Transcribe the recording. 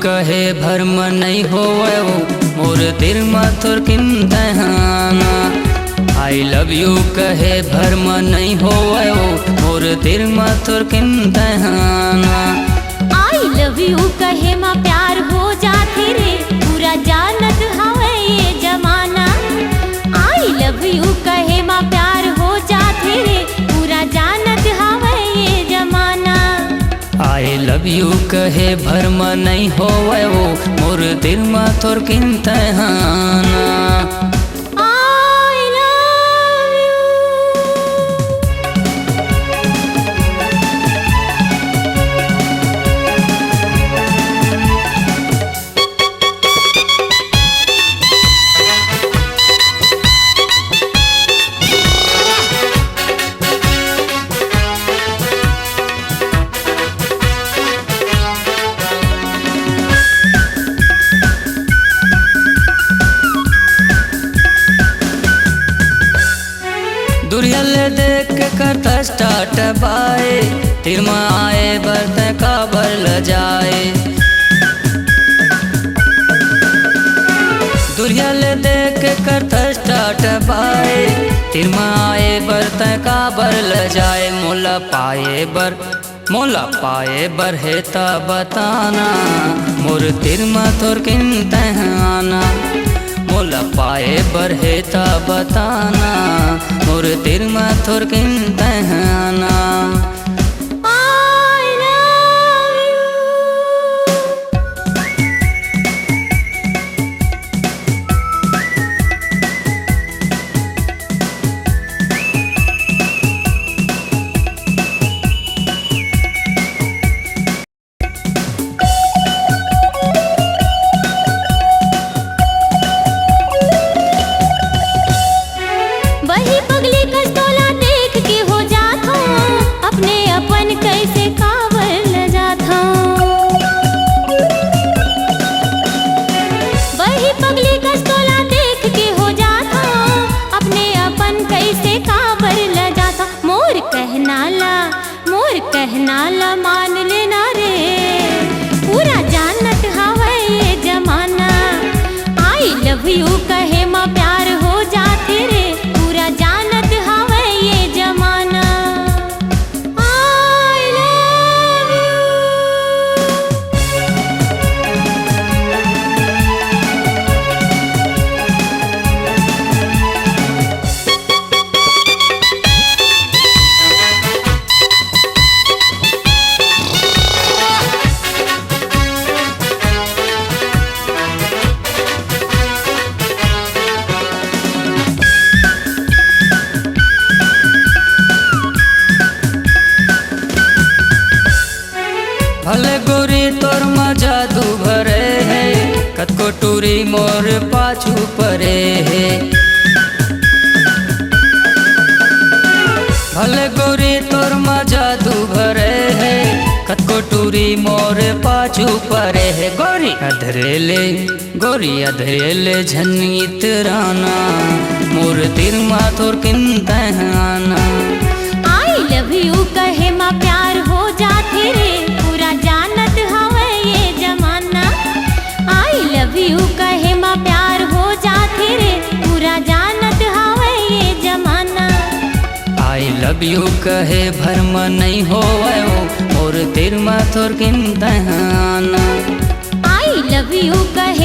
कहे भरम नहीं होवे मोर दिल में थोर किंतहाना। आई लव यू कहे भरम नहीं होवे मोर दिल में थोर किंतहाना। आई लव यू कहे माँ प्यार हो जाते रे पूरा जानत हवे ये जमाना। आई लव यू कहे माँ प्यार हो जाते रे पूरा जानत हवे ये जमाना। आई लव यू कहे भरम नहीं होवे मोर दिल में थोर किंतहाना। दुरियल देख के करता स्टार्ट बाए तिर में आए बरत काबर ल जाए। दुरियल देख के करता स्टार्ट बाए तिर में आए बरत काबर ल जाए। मोला पाए बर है ता बताना मोर तिर में थोर किंतहाना। मोला पाए बर है ता बताना मोर दिल में थोर किंतहाना। वही पगली कस्तोला देख के हो जाता अपने अपन कैसे काबर ल जाता। वही पगली कस्तोला देख के हो जाता अपने अपन कैसे काबर ल जाता। मोर कहना ला मान लेना रे पूरा जानत हवे ये जमाना। आई लव यू कहे माँ प्यार हो जाते रे पूरा जानत हवे ये जमाना। I love you. भले गोरी तोर मजा दू भरे है कतको टूरी मोर पाछू परे है। भले गोरी तोर मजा दू भरे है कतको टूरी मोर पाछू परे है। गोरी अधरेले झनित राना मोर दिल में थोर किंतहाना। आई लव यू कहे माँ प्यार हो जाते रे पूरा जानत हवे ये जमाना। आई लव यू कहे माँ प्यार हो जाते रे पूरा जानत हवे ये जमाना। आई लव यू कहे भरम नहीं होवे मोर दिल में थोर किंतहाना। आई लव यू कहे